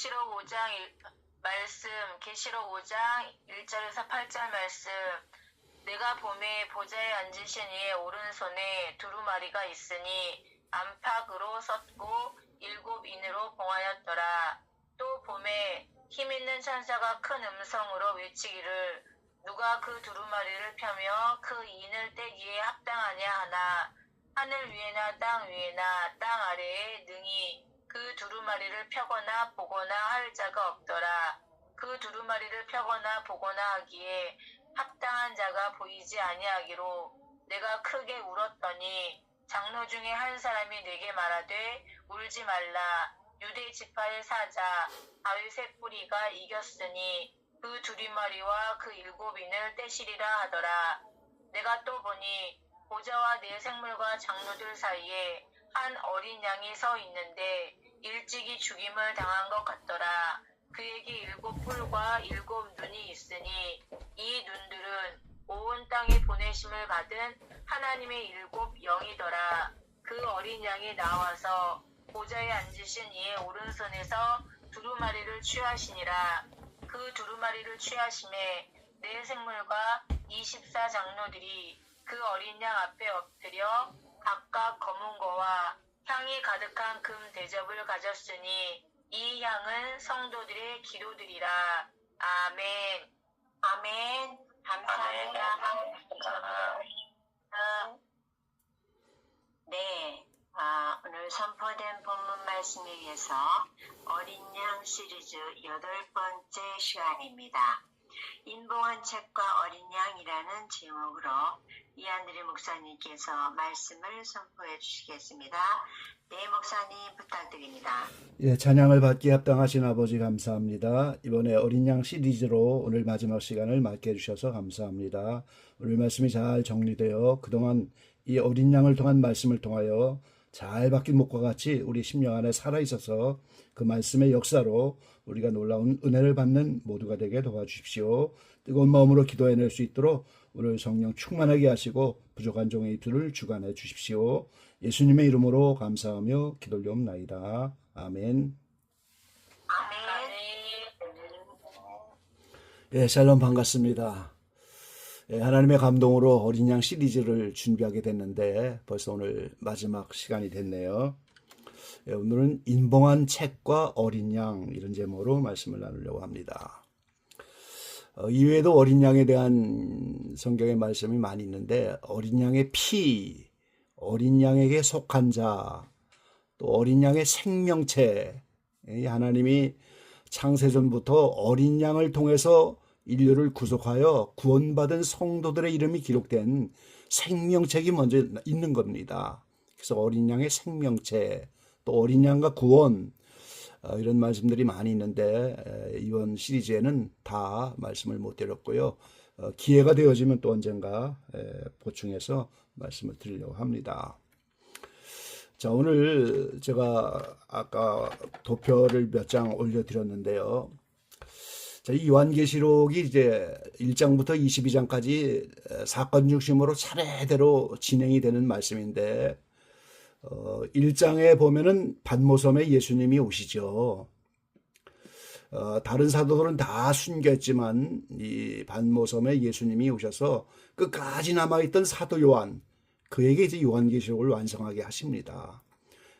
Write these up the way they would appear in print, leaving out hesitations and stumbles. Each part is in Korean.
계시록 5장 말씀, 계시록 5장 1절에서 8절 말씀. 내가 봄에 보좌에 앉으신 이의 오른손에 두루마리가 있으니 안팎으로 섰고 7 인으로 봉하였더라. 또 봄에 힘있는 천사가 큰 음성으로 외치기를 누가 그 두루마리를 펴며 그 인을 떼기에 합당하냐 하나 하늘 위에나 땅 위에나 땅 아래에 능히 그 두루마리를 펴거나 보거나 할 자가 없더라. 그 두루마리를 펴거나 보거나 하기에 합당한 자가 보이지 아니하기로 내가 크게 울었더니 장로 중에 한 사람이 내게 말하되 울지 말라. 유대 지파의 사자 다윗의 뿌리가 이겼으니 그 두루마리와 그 7 인을 떼시리라 하더라. 내가 또 보니 보좌와 네 생물과 장로들 사이에 한 어린 양이 서 있는데 일찍이 죽임을 당한 것 같더라. 그에게 7 뿔과 7 눈이 있으니 이 눈들은 온 땅에 보내심을 받은 하나님의 7 영이더라. 그 어린 양이 나와서 보좌에 앉으신 이의 오른손에서 두루마리를 취하시니라. 그 두루마리를 취하심에 네 생물과 24 장로들이 그 어린 양 앞에 엎드려 각각 검은 거와 향이 가득한 금 대접을 가졌으니 이 향은 성도들의 기도들이라. 아멘. 아멘. 감사합니다. 네, 오늘 선포된 본문 말씀에 의해서 어린 양 시리즈 8번째 시간입니다. 인봉한 책과 어린 양이라는 제목으로 이한드리 목사님께서 말씀을 선포해 주시겠습니다. 네, 목사님 부탁드립니다. 예, 찬양을 받기에 합당하신 아버지 감사합니다. 이번에 어린 양 시리즈로 오늘 마지막 시간을 맡게 해주셔서 감사합니다. 오늘 말씀이 잘 정리되어 그동안 이 어린 양을 통한 말씀을 통하여 잘 박힌 목과 같이 우리 심령 안에 살아있어서 그 말씀의 역사로 우리가 놀라운 은혜를 받는 모두가 되게 도와주십시오. 뜨거운 마음으로 기도해낼 수 있도록 오늘 성령 충만하게 하시고 부족한 종의 입술을 주관해 주십시오. 예수님의 이름으로 감사하며 기도올리옵나이다. 아멘. 예, 샬롬 반갑습니다. 예, 하나님의 감동으로 어린 양 시리즈를 준비하게 됐는데 벌써 오늘 마지막 시간이 됐네요. 예, 오늘은 인봉한 책과 어린 양 이런 제목으로 말씀을 나누려고 합니다. 이외에도 어린 양에 대한 성경의 말씀이 많이 있는데 어린 양의 피, 어린 양에게 속한 자, 또 어린 양의 생명체, 하나님이 창세전부터 어린 양을 통해서 인류를 구속하여 구원받은 성도들의 이름이 기록된 생명책이 먼저 있는 겁니다. 그래서 어린 양의 생명체, 또 어린 양과 구원, 이런 말씀들이 많이 있는데 이번 시리즈에는 다 말씀을 못 드렸고요. 기회가 되어지면 또 언젠가 보충해서 말씀을 드리려고 합니다. 자, 오늘 제가 아까 도표를 몇 장 올려드렸는데요. 자, 이 요한계시록이 이제 1장부터 22장까지 사건 중심으로 차례대로 진행이 되는 말씀인데 1장에 보면은 반모섬에 예수님이 오시죠. 다른 사도들은 다 숨겼지만 이 반모섬에 예수님이 오셔서 끝까지 남아있던 사도 요한, 그에게 이제 요한계시록을 완성하게 하십니다.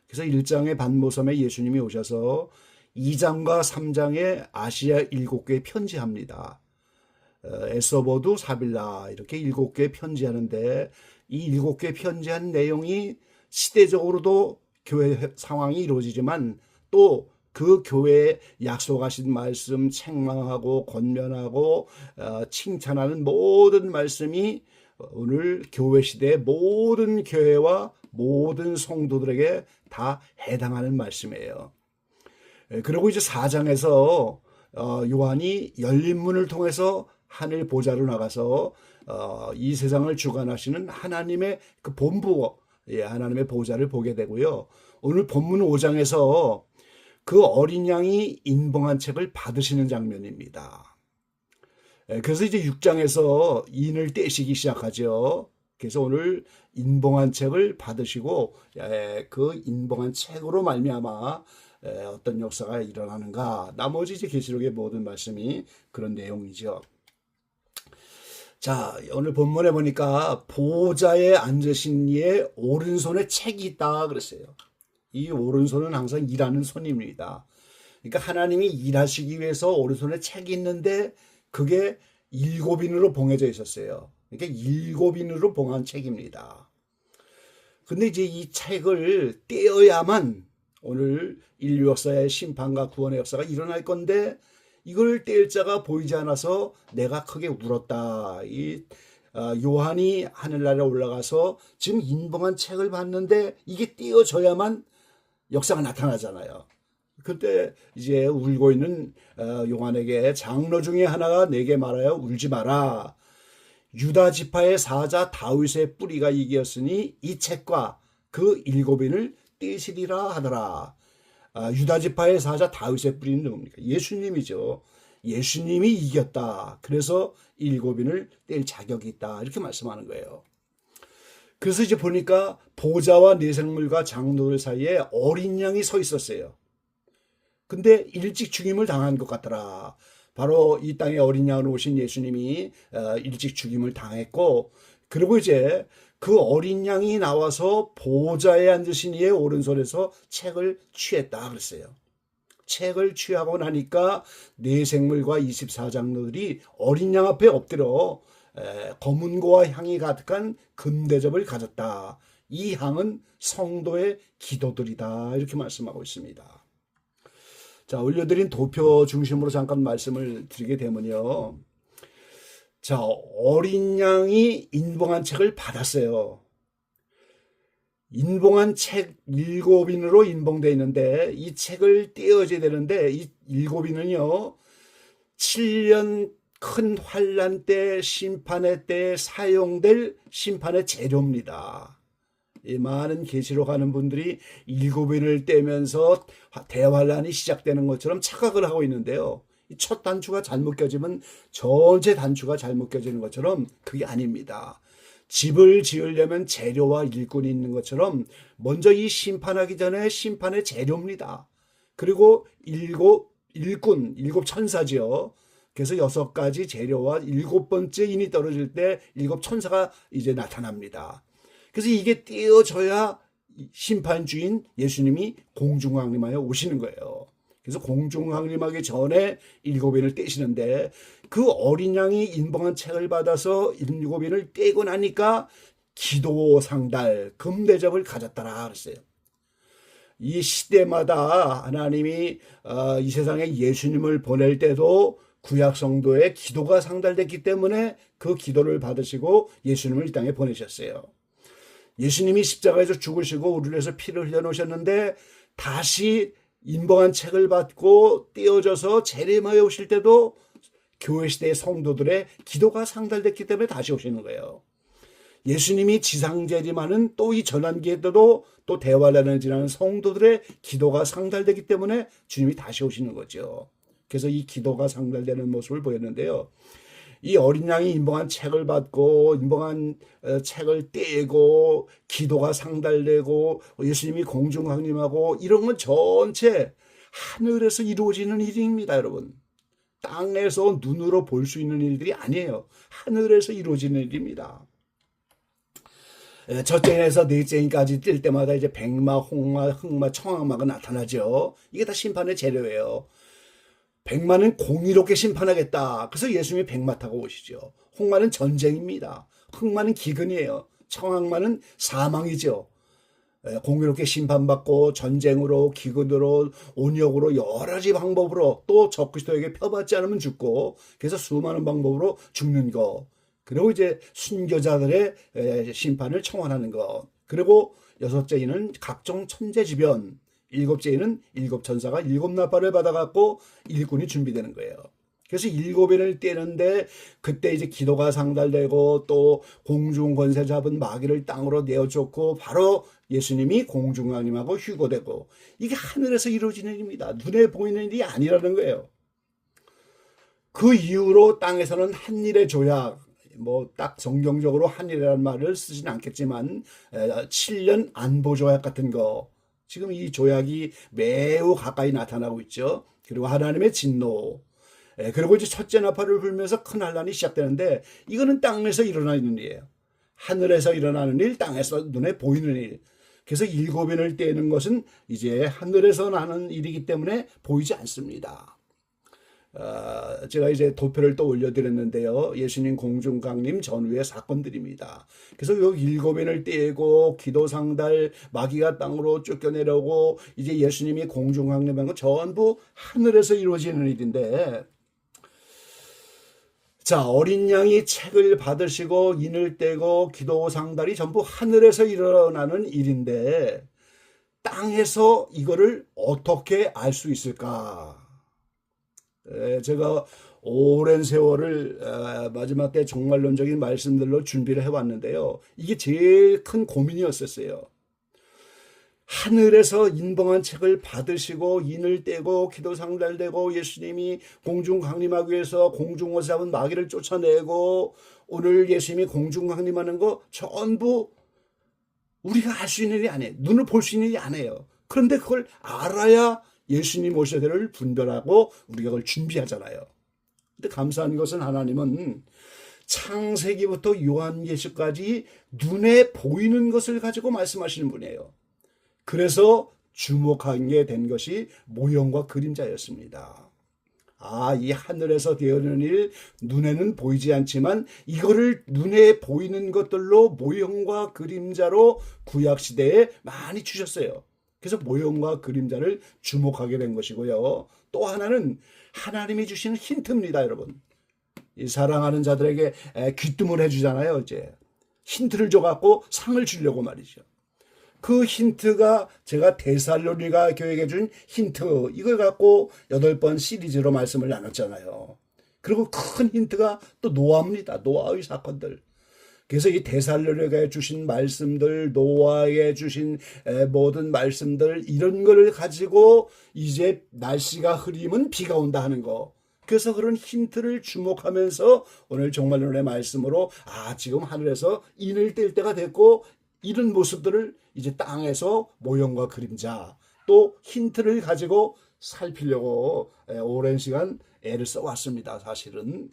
그래서 1장에 반모섬에 예수님이 오셔서 2장과 3장에 아시아 7개에 편지합니다. 에서보두, 사빌라 이렇게 7개에 편지하는데 이 7개 편지한 내용이 시대적으로도 교회 상황이 이루어지지만 또 그 교회에 약속하신 말씀, 책망하고 권면하고 칭찬하는 모든 말씀이 오늘 교회 시대의 모든 교회와 모든 성도들에게 다 해당하는 말씀이에요. 그리고 이제 4장에서 요한이 열린 문을 통해서 하늘 보좌로 나가서 이 세상을 주관하시는 하나님의 그 본부, 하나님의 보좌를 보게 되고요. 오늘 본문 5장에서 그 어린 양이 인봉한 책을 받으시는 장면입니다. 그래서 이제 6장에서 인을 떼시기 시작하죠. 그래서 오늘 인봉한 책을 받으시고 그 인봉한 책으로 말미암아 어떤 역사가 일어나는가. 나머지 이제 계시록의 모든 말씀이 그런 내용이죠. 자, 오늘 본문에 보니까 보좌에 앉으신 이의 오른손에 책이 있다 그랬어요. 이 오른손은 항상 일하는 손입니다. 그러니까 하나님이 일하시기 위해서 오른손에 책이 있는데 그게 7인으로 봉해져 있었어요. 그러니까 7인으로 봉한 책입니다. 근데 이제 이 책을 떼어야만 오늘 인류 역사의 심판과 구원의 역사가 일어날 건데 이걸 뗄 자가 보이지 않아서 내가 크게 울었다. 요한이 하늘나라에 올라가서 지금 인봉한 책을 봤는데 이게 떼어져야만 역사가 나타나잖아요. 그때 이제 울고 있는 요한에게 장로 중에 하나가 내게 말하여 울지 마라. 유다 지파의 사자 다윗의 뿌리가 이기었으니 이 책과 그 7인을 떼시리라 하더라. 유다 지파의 사자 다윗의 뿌리는 누굽니까? 예수님이죠. 예수님이 이겼다. 그래서 7인을 뗄 자격이 있다. 이렇게 말씀하는 거예요. 그래서 이제 보니까 보좌와 내생물과 장로들 사이에 어린 양이 서 있었어요. 근데 일찍 죽임을 당한 것 같더라. 바로 이 땅에 어린 양으로 오신 예수님이 일찍 죽임을 당했고, 그리고 이제 그 어린 양이 나와서 보좌에 앉으신 이의 오른손에서 책을 취했다 그랬어요. 책을 취하고 나니까 내생물과 24장로들이 어린 양 앞에 엎드려 검은고와 향이 가득한 금대접을 가졌다. 이 향은 성도의 기도들이다. 이렇게 말씀하고 있습니다. 자, 올려드린 도표 중심으로 잠깐 말씀을 드리게 되면요. 자, 어린 양이 인봉한 책을 받았어요. 인봉한 책 7인으로 인봉되어 있는데 이 책을 떼어줘야 되는데 이 7인은요. 7년 큰 환란 때 심판의 때에 사용될 심판의 재료입니다. 이 많은 계시록 하는 분들이 7인을 떼면서 대환란이 시작되는 것처럼 착각을 하고 있는데요. 첫 단추가 잘못 껴지면 전체 단추가 잘못 껴지는 것처럼 그게 아닙니다. 집을 지으려면 재료와 일꾼이 있는 것처럼 먼저 이 심판하기 전에 심판의 재료입니다. 그리고 일꾼, 7천사지요. 그래서 6가지 재료와 7번째 인이 떨어질 때 7천사가 이제 나타납니다. 그래서 이게 띄어져야 심판주인 예수님이 공중왕림하여 오시는 거예요. 그래서 공중왕림하기 전에 7인을 떼시는데 그 어린 양이 인봉한 책을 받아서 7인을 떼고 나니까 기도 상달, 금대접을 가졌더라 그랬어요. 이 시대마다 하나님이 이 세상에 예수님을 보낼 때도 구약 성도의 기도가 상달됐기 때문에 그 기도를 받으시고 예수님을 이 땅에 보내셨어요. 예수님이 십자가에서 죽으시고 우리를 위해서 피를 흘려놓으셨는데 다시 인봉한 책을 받고 떼어져서 재림하여 오실 때도 교회 시대의 성도들의 기도가 상달됐기 때문에 다시 오시는 거예요. 예수님이 지상 재림하는 또 이 전환기에 때도 또 대환란을 지나는 성도들의 기도가 상달되기 때문에 주님이 다시 오시는 거죠. 그래서 이 기도가 상달되는 모습을 보였는데요. 이 어린 양이 인봉한 책을 받고 인봉한 책을 떼고 기도가 상달되고 예수님이 공중강림하고 이런 건 전체 하늘에서 이루어지는 일입니다, 여러분. 땅에서 눈으로 볼 수 있는 일들이 아니에요. 하늘에서 이루어지는 일입니다. 첫째 인에서 넷째 인까지 뛸 때마다 이제 백마, 홍마, 흑마, 청황마가 나타나죠. 이게 다 심판의 재료예요. 백마는 공의롭게 심판하겠다. 그래서 예수님이 백마 타고 오시죠. 홍마는 전쟁입니다. 흑마는 기근이에요. 청황마는 사망이죠. 공의롭게 심판받고 전쟁으로 기근으로 온역으로 여러 가지 방법으로 또 적그리스도에게 표받지 않으면 죽고 그래서 수많은 방법으로 죽는 거. 그리고 이제 순교자들의 심판을 청원하는 것. 그리고 6째 이는 각종 천재지변. 7째 이는 7천사가 7나팔을 받아갖고 일꾼이 준비되는 거예요. 그래서 7인을 떼는데 그때 이제 기도가 상달되고 또 공중 권세 잡은 마귀를 땅으로 내어쫓고 바로 예수님이 공중왕림하고 휴거되고 이게 하늘에서 이루어지는 일입니다. 눈에 보이는 일이 아니라는 거예요. 그 이후로 땅에서는 한 일의 조약, 뭐 딱 성경적으로 한이라는 말을 쓰진 않겠지만 7년 안보 조약 같은 거, 지금 이 조약이 매우 가까이 나타나고 있죠. 그리고 하나님의 진노, 그리고 이제 첫째 나팔을 불면서 큰 환란이 시작되는데, 이거는 땅에서 일어나는 일이에요. 하늘에서 일어나는 일, 땅에서 눈에 보이는 일. 그래서 7인을 떼는 것은 이제 하늘에서 나는 일이기 때문에 보이지 않습니다. 제가 이제 도표를 또 올려드렸는데요. 예수님 공중 강림 전후의 사건들입니다. 그래서 요 7인을 떼고 기도상달 마귀가 땅으로 쫓겨내려고 이제 예수님이 공중 강림한 거 전부 하늘에서 이루어지는 일인데, 자, 어린 양이 책을 받으시고 인을 떼고 기도상달이 전부 하늘에서 일어나는 일인데, 땅에서 이거를 어떻게 알 수 있을까? 제가 오랜 세월을 마지막 때 종말론적인 말씀들로 준비를 해왔는데요. 이게 제일 큰 고민이었었어요. 하늘에서 인봉한 책을 받으시고 인을 떼고 기도상달되고 예수님이 공중 강림하기 위해서 공중어 잡은 마귀를 쫓아내고 오늘 예수님이 공중 강림하는 거 전부 우리가 알 수 있는 일이 아니에요. 눈을 볼 수 있는 일이 아니에요. 그런데 그걸 알아야 예수님 오셔야 될을 분별하고 우리가 그걸 준비하잖아요. 근데 감사한 것은 하나님은 창세기부터 요한계시까지 눈에 보이는 것을 가지고 말씀하시는 분이에요. 그래서 주목하게 된 것이 모형과 그림자였습니다. 이 하늘에서 되어지는 일, 눈에는 보이지 않지만 이거를 눈에 보이는 것들로 모형과 그림자로 구약시대에 많이 주셨어요. 그래서 모형과 그림자를 주목하게 된 것이고요. 또 하나는 하나님이 주시는 힌트입니다, 여러분. 이 사랑하는 자들에게 귀뜸을 해주잖아요, 이제. 힌트를 줘갖고 상을 주려고 말이죠. 그 힌트가 제가 데살로니가 교회에 준 힌트, 이걸 갖고 8번 시리즈로 말씀을 나눴잖아요. 그리고 큰 힌트가 또 노아입니다. 노아의 사건들. 그래서 이 데살로니가에 주신 말씀들, 노아에 주신 모든 말씀들, 이런 걸 가지고 이제 날씨가 흐리면 비가 온다 하는 거. 그래서 그런 힌트를 주목하면서 오늘 종말론의 말씀으로 지금 하늘에서 인을 뗄 때가 됐고, 이런 모습들을 이제 땅에서 모형과 그림자 또 힌트를 가지고 살피려고 오랜 시간 애를 써왔습니다. 사실은.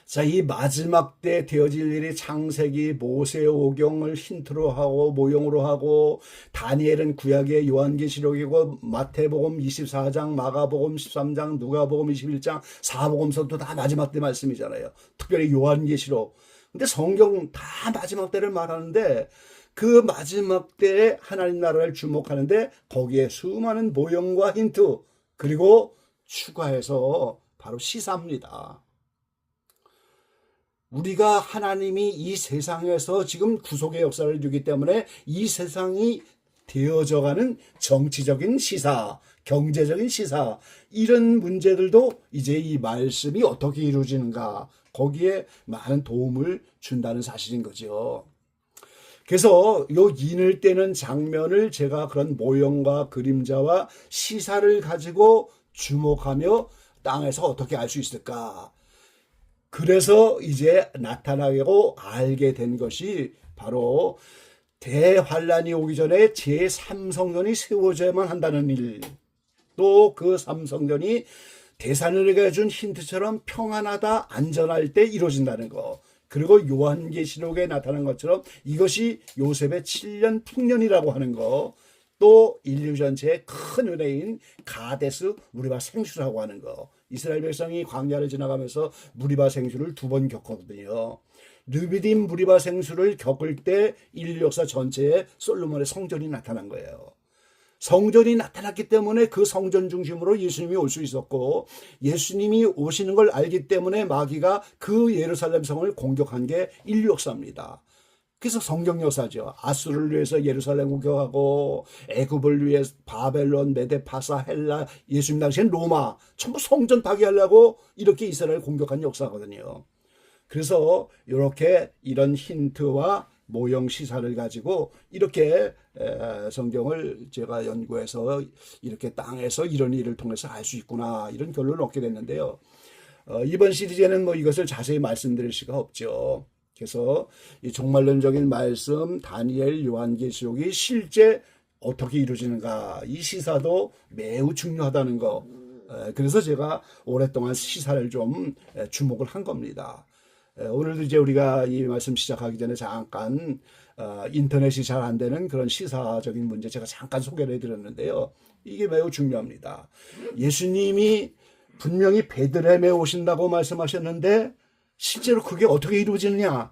자, 이 마지막 때 되어질 일이 창세기, 모세오경을 힌트로 하고 모형으로 하고, 다니엘은 구약의 요한계시록이고, 마태복음 24장, 마가복음 13장, 누가복음 21장, 사복음서도 다 마지막 때 말씀이잖아요. 특별히 요한계시록. 근데 성경 다 마지막 때를 말하는데, 그 마지막 때에 하나님 나라를 주목하는데 거기에 수많은 모형과 힌트, 그리고 추가해서 바로 시사입니다. 우리가 하나님이 이 세상에서 지금 구속의 역사를 주기 때문에 이 세상이 되어져가는 정치적인 시사, 경제적인 시사, 이런 문제들도 이제 이 말씀이 어떻게 이루어지는가, 거기에 많은 도움을 준다는 사실인 거죠. 그래서 요 인을 떼는 장면을 제가 그런 모형과 그림자와 시사를 가지고 주목하며 땅에서 어떻게 알 수 있을까. 그래서 이제 나타나고 알게 된 것이 바로 대환란이 오기 전에 제3성전이 세워져야만 한다는 일, 또 그 3성전이 데살로니가에 준 힌트처럼 평안하다, 안전할 때 이루어진다는 거, 그리고 요한계시록에 나타난 것처럼 이것이 요셉의 7년 풍년이라고 하는 거, 또 인류 전체의 큰 은혜인 가데스 무리바 생수라고 하는 거. 이스라엘 백성이 광야를 지나가면서 무리바 생수를 2번 겪었거든요. 르비딤 무리바 생수를 겪을 때 인류 역사 전체에 솔로몬의 성전이 나타난 거예요. 성전이 나타났기 때문에 그 성전 중심으로 예수님이 올 수 있었고, 예수님이 오시는 걸 알기 때문에 마귀가 그 예루살렘 성을 공격한 게 인류 역사입니다. 그래서 성경 역사죠. 아수르를 위해서 예루살렘 공격하고, 애굽을 위해 바벨론, 메데파사, 헬라, 예수님 당시엔 로마, 전부 성전 파괴하려고 이렇게 이스라엘 공격한 역사거든요. 그래서 이렇게 이런 힌트와 모형 시사를 가지고 이렇게 성경을 제가 연구해서 이렇게 땅에서 이런 일을 통해서 알 수 있구나, 이런 결론을 얻게 됐는데요. 이번 시리즈에는 뭐 이것을 자세히 말씀드릴 수가 없죠. 그래서 이 종말론적인 말씀 다니엘, 요한계시록이 실제 어떻게 이루어지는가, 이 시사도 매우 중요하다는 거. 그래서 제가 오랫동안 시사를 좀 주목을 한 겁니다. 오늘도 이제 우리가 이 말씀 시작하기 전에 잠깐 인터넷이 잘 안 되는 그런 시사적인 문제 제가 잠깐 소개를 해드렸는데요. 이게 매우 중요합니다. 예수님이 분명히 베들레헴에 오신다고 말씀하셨는데 실제로 그게 어떻게 이루어지느냐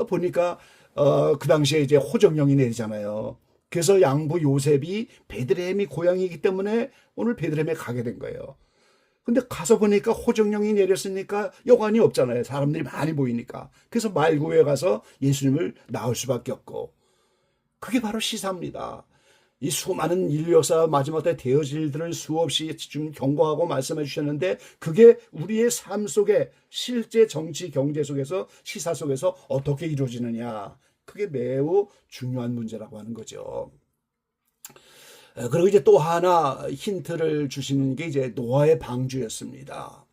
보니까 그 당시에 이제 호정령이 내리잖아요. 그래서 양부 요셉이 베들레헴이 고향이기 때문에 오늘 베들레헴에 가게 된 거예요. 근데 가서 보니까 호정령이 내렸으니까 여관이 없잖아요. 사람들이 많이 보이니까. 그래서 말구에 가서 예수님을 낳을 수밖에 없고, 그게 바로 시사입니다. 이 수많은 인류 역사 마지막 때 되어질 일들을 수없이 좀 경고하고 말씀해 주셨는데, 그게 우리의 삶 속에 실제 정치 경제 속에서 시사 속에서 어떻게 이루어지느냐, 그게 매우 중요한 문제라고 하는 거죠. 그리고 이제 또 하나 힌트를 주시는 게 이제 노아의 방주였습니다.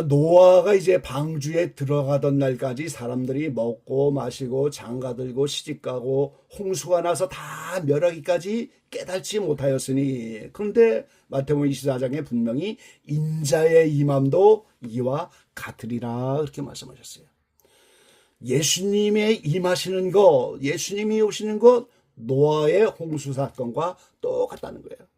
노아가 이제 방주에 들어가던 날까지 사람들이 먹고 마시고 장가들고 시집가고 홍수가 나서 다 멸하기까지 깨닫지 못하였으니, 그런데 마태복음 24장에 분명히 인자의 임함도 이와 같으리라 그렇게 말씀하셨어요. 예수님의 임하시는 것, 예수님이 오시는 것, 노아의 홍수 사건과 똑같다는 거예요.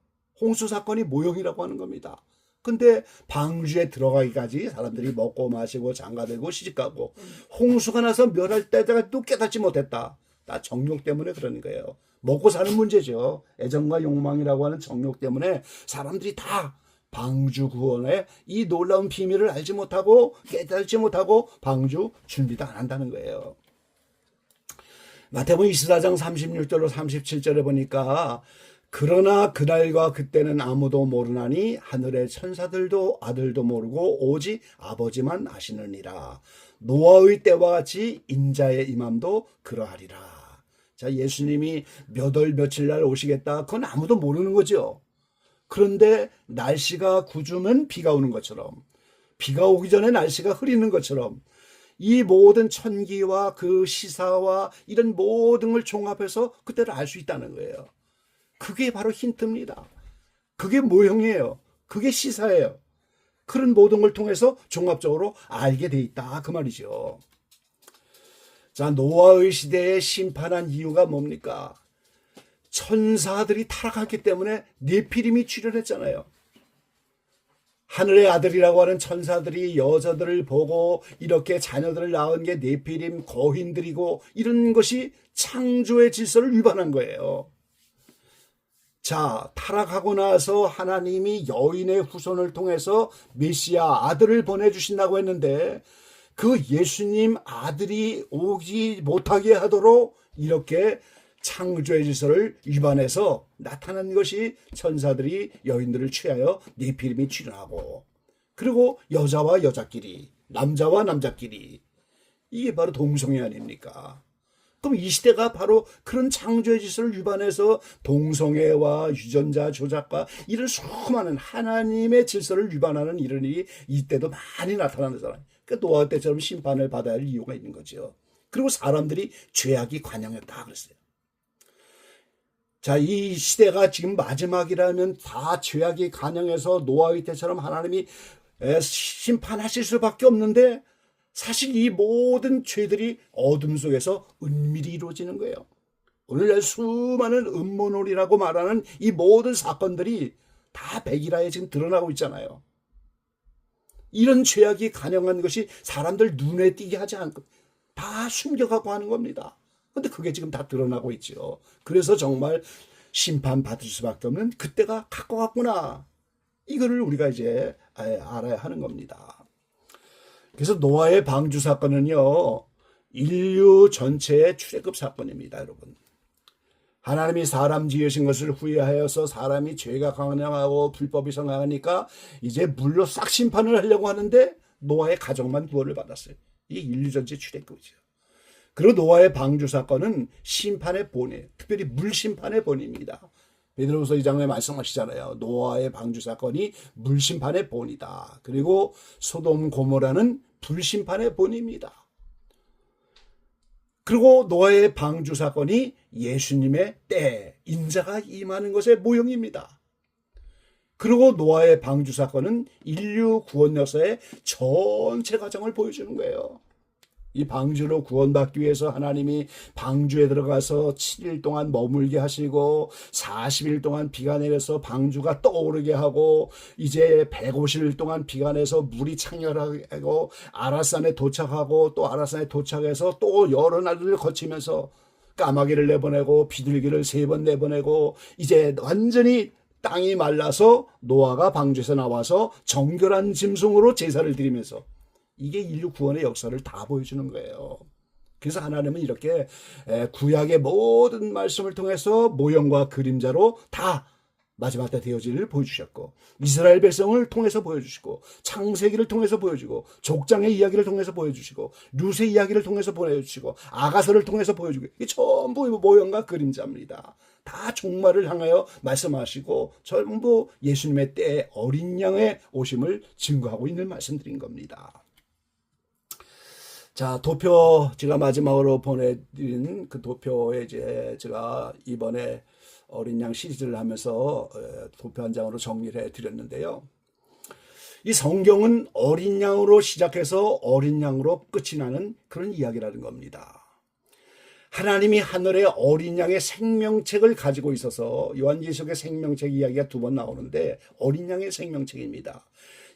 홍수 사건이 모형이라고 하는 겁니다. 근데 방주에 들어가기까지 사람들이 먹고 마시고 장가들고 시집가고 홍수가 나서 멸할 때까지 또 깨닫지 못했다. 다 정욕 때문에 그러는 거예요. 먹고 사는 문제죠. 애정과 욕망이라고 하는 정욕 때문에 사람들이 다 방주 구원의 이 놀라운 비밀을 알지 못하고 깨닫지 못하고 방주 준비도 안 한다는 거예요. 마태복음 24장 36절로 37절에 보니까 그러나 그날과 그때는 아무도 모르나니 하늘의 천사들도 아들도 모르고 오직 아버지만 아시느니라. 노아의 때와 같이 인자의 임함도 그러하리라. 자, 예수님이 몇 월 며칠 날 오시겠다, 그건 아무도 모르는 거죠. 그런데 날씨가 구주면 비가 오는 것처럼, 비가 오기 전에 날씨가 흐리는 것처럼, 이 모든 천기와 그 시사와 이런 모든 걸 종합해서 그때를 알 수 있다는 거예요. 그게 바로 힌트입니다. 그게 모형이에요. 그게 시사예요. 그런 모든 걸 통해서 종합적으로 알게 돼 있다, 그 말이죠. 자, 노아의 시대에 심판한 이유가 뭡니까? 천사들이 타락했기 때문에 네피림이 출현했잖아요. 하늘의 아들이라고 하는 천사들이 여자들을 보고 이렇게 자녀들을 낳은 게 네피림 거인들이고, 이런 것이 창조의 질서를 위반한 거예요. 자, 타락하고 나서 하나님이 여인의 후손을 통해서 메시아 아들을 보내주신다고 했는데, 그 예수님 아들이 오지 못하게 하도록 이렇게 창조의 질서를 위반해서 나타난 것이 천사들이 여인들을 취하여 네피림이 출현하고, 그리고 여자와 여자끼리, 남자와 남자끼리, 이게 바로 동성애 아닙니까? 그럼 이 시대가 바로 그런 창조의 질서를 위반해서 동성애와 유전자 조작과 이런 수많은 하나님의 질서를 위반하는 이런 일이 이때도 많이 나타나잖아요. 그러니까 노아 때처럼 심판을 받아야 할 이유가 있는 거죠. 그리고 사람들이 죄악이 관영했다 그랬어요. 자, 이 시대가 지금 마지막이라면 다 죄악이 관영해서 노아의 때처럼 하나님이 심판하실 수밖에 없는데, 사실 이 모든 죄들이 어둠 속에서 은밀히 이루어지는 거예요. 오늘날 수많은 음모론이라고 말하는 이 모든 사건들이 다 백일하에 지금 드러나고 있잖아요. 이런 죄악이 관영한 것이 사람들 눈에 띄게 하지 않고 다 숨겨가고 하는 겁니다. 근데 그게 지금 다 드러나고 있죠. 그래서 정말 심판받을 수밖에 없는 그때가 가까웠구나, 이거를 우리가 이제 알아야 하는 겁니다. 그래서 노아의 방주 사건은요, 인류 전체의 출애굽 사건입니다, 여러분. 하나님이 사람 지으신 것을 후회하여서 사람이 죄가 강하고 불법이 성행하니까 이제 물로 싹 심판을 하려고 하는데 노아의 가족만 구원을 받았어요. 이게 인류 전체 출애굽이죠. 그리고 노아의 방주 사건은 심판의 본이에요. 특별히 물 심판의 본입니다. 베드로후서 2장에 말씀하시잖아요. 노아의 방주 사건이 물심판의 본이다. 그리고 소돔 고모라는 불심판의 본입니다. 그리고 노아의 방주 사건이 예수님의 때 인자가 임하는 것의 모형입니다. 그리고 노아의 방주 사건은 인류 구원 역사의 전체 과정을 보여주는 거예요. 이 방주로 구원받기 위해서 하나님이 방주에 들어가서 7일 동안 머물게 하시고 40일 동안 비가 내려서 방주가 떠오르게 하고 이제 150일 동안 비가 내서 물이 창렬하게 하고 아라산에 도착하고 또 아라산에 도착해서 또 여러 날들을 거치면서 까마귀를 내보내고 비둘기를 3번 내보내고 이제 완전히 땅이 말라서 노아가 방주에서 나와서 정결한 짐승으로 제사를 드리면서 이게 인류 구원의 역사를 다 보여주는 거예요. 그래서 하나님은 이렇게 구약의 모든 말씀을 통해서 모형과 그림자로 다 마지막 때 되어지를 보여주셨고 이스라엘 백성을 통해서 보여주시고 창세기를 통해서 보여주고 족장의 이야기를 통해서 보여주시고 룻의 이야기를 통해서 보여주시고 아가서를 통해서 보여주고 이게 전부 모형과 그림자입니다. 다 종말을 향하여 말씀하시고 전부 예수님의 때에 어린 양의 오심을 증거하고 있는 말씀드린 겁니다. 자, 도표 제가 마지막으로 보내드린 그 도표에 이제 제가 이번에 어린 양 시리즈를 하면서 도표 한 장으로 정리를 해드렸는데요. 이 성경은 어린 양으로 시작해서 어린 양으로 끝이 나는 그런 이야기라는 겁니다. 하나님이 하늘의 어린 양의 생명책을 가지고 있어서 요한계시록의 생명책 이야기가 2번 나오는데 어린 양의 생명책입니다.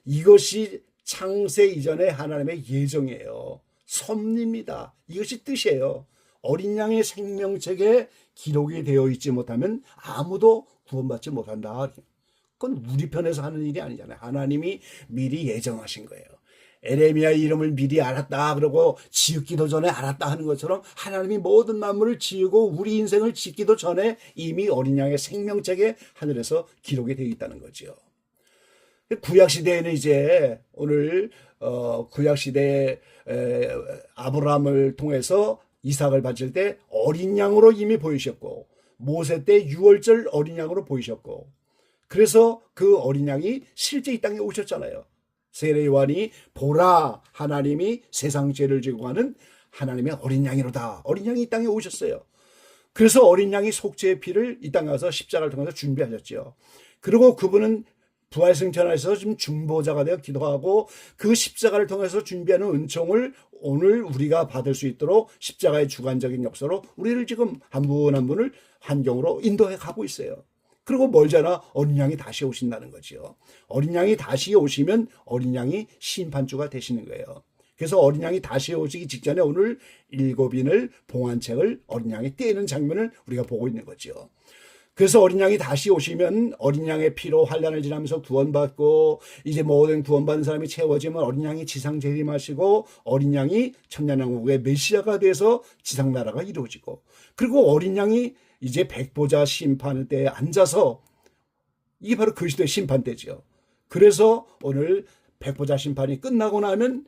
이것이 창세 이전에 하나님의 예정이에요. 섭리입니다. 이것이 뜻이에요. 어린 양의 생명책에 기록이 되어 있지 못하면 아무도 구원받지 못한다. 그건 우리 편에서 하는 일이 아니잖아요. 하나님이 미리 예정하신 거예요. 에레미야 이름을 미리 알았다 그러고 지었기도 전에 알았다 하는 것처럼 하나님이 모든 만물을 지으고 우리 인생을 짓기도 전에 이미 어린 양의 생명책에 하늘에서 기록이 되어 있다는 거죠. 구약시대에는 이제 오늘 구약시대에 아브라함을 통해서 이삭을 바칠 때 어린 양으로 이미 보이셨고 모세 때 유월절 어린 양으로 보이셨고 그래서 그 어린 양이 실제 이 땅에 오셨잖아요. 세례 요한이 보라 하나님이 세상 죄를 지고 가는 하나님의 어린 양이로다. 어린 양이 이 땅에 오셨어요. 그래서 어린 양이 속죄의 피를 이 땅에 와서 십자가를 통해서 준비하셨죠. 그리고 그분은 부활승천하셔서 지금 중보자가 되어 기도하고 그 십자가를 통해서 준비하는 은총을 오늘 우리가 받을 수 있도록 십자가의 주관적인 역사로 우리를 지금 한 분 한 분을 환경으로 인도해 가고 있어요. 그리고 멀잖아 어린 양이 다시 오신다는 거죠. 어린 양이 다시 오시면 어린 양이 심판주가 되시는 거예요. 그래서 어린 양이 다시 오시기 직전에 오늘 7인을 봉한 책을 어린 양이 떼는 장면을 우리가 보고 있는 거죠. 그래서 어린 양이 다시 오시면 어린 양의 피로 환난을 지나면서 구원받고 이제 모든 구원받은 사람이 채워지면 어린 양이 지상 재림하시고 어린 양이 천년왕국의 메시아가 돼서 지상 나라가 이루어지고 그리고 어린 양이 이제 백보자 심판 때에 앉아서 이게 바로 그 시대의 심판 때죠. 그래서 오늘 백보자 심판이 끝나고 나면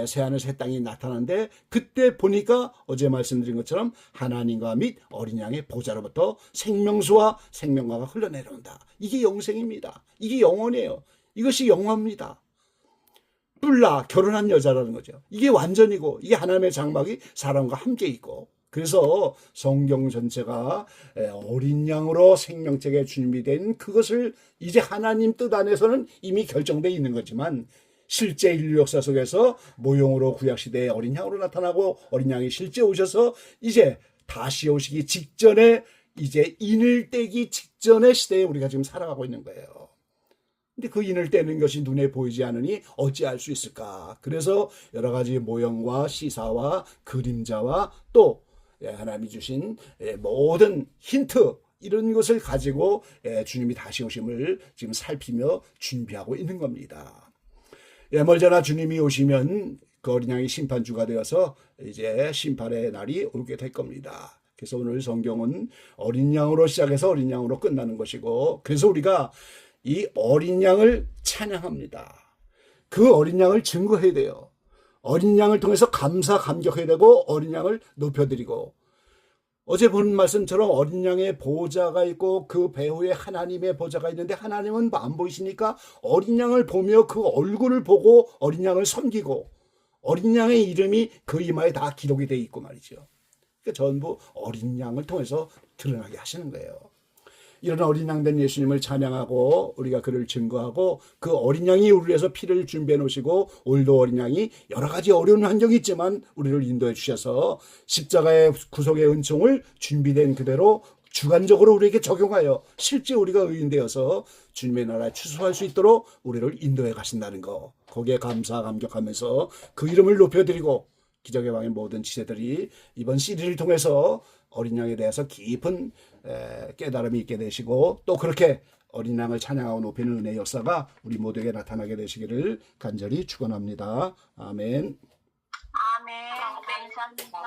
새하늘 새 땅이 나타나는데 그때 보니까 어제 말씀드린 것처럼 하나님과 및 어린 양의 보좌로부터 생명수와 생명과가 흘러내려온다. 이게 영생입니다. 이게 영원이에요. 이것이 영화입니다. 뿔라 결혼한 여자라는 거죠. 이게 완전이고 이게 하나님의 장막이 사람과 함께 있고 그래서 성경 전체가 어린 양으로 생명책에 준비된 그것을 이제 하나님 뜻 안에서는 이미 결정되어 있는 거지만 실제 인류 역사 속에서 모형으로 구약시대에 어린 양으로 나타나고 어린 양이 실제 오셔서 이제 다시 오시기 직전에 이제 인을 떼기 직전의 시대에 우리가 지금 살아가고 있는 거예요. 근데 그 인을 떼는 것이 눈에 보이지 않으니 어찌할 수 있을까? 그래서 여러 가지 모형과 시사와 그림자와 또 하나님이 주신 모든 힌트 이런 것을 가지고 주님이 다시 오심을 지금 살피며 준비하고 있는 겁니다. 멀잖아 주님이 오시면 그 어린 양이 심판주가 되어서 이제 심판의 날이 오게 될 겁니다. 그래서 오늘 성경은 어린 양으로 시작해서 어린 양으로 끝나는 것이고 그래서 우리가 이 어린 양을 찬양합니다. 그 어린 양을 증거해야 돼요. 어린 양을 통해서 감사 감격해야 되고 어린 양을 높여드리고 어제 본 말씀처럼 어린 양의 보좌가 있고 그 배후에 하나님의 보좌가 있는데 하나님은 안 보이시니까 어린 양을 보며 그 얼굴을 보고 어린 양을 섬기고 어린 양의 이름이 그 이마에 다 기록이 되어 있고 말이죠. 그러니까 전부 어린 양을 통해서 드러나게 하시는 거예요. 이런 어린 양 된 예수님을 찬양하고 우리가 그를 증거하고 그 어린 양이 우리를 위해서 피를 준비해 놓으시고 오늘도 어린 양이 여러 가지 어려운 환경이 있지만 우리를 인도해 주셔서 십자가의 구속의 은총을 준비된 그대로 주관적으로 우리에게 적용하여 실제 우리가 의인되어서 주님의 나라에 추수할 수 있도록 우리를 인도해 가신다는 거, 거기에 감사 감격하면서 그 이름을 높여드리고 기적의 왕의 모든 지체들이 이번 CD를 통해서 어린 양에 대해서 깊은 깨달음이 있게 되시고 또 그렇게 어린 양을 찬양하고 높이는 은혜의 역사가 우리 모두에게 나타나게 되시기를 간절히 축원합니다. 아멘. 아멘. 감사합니다.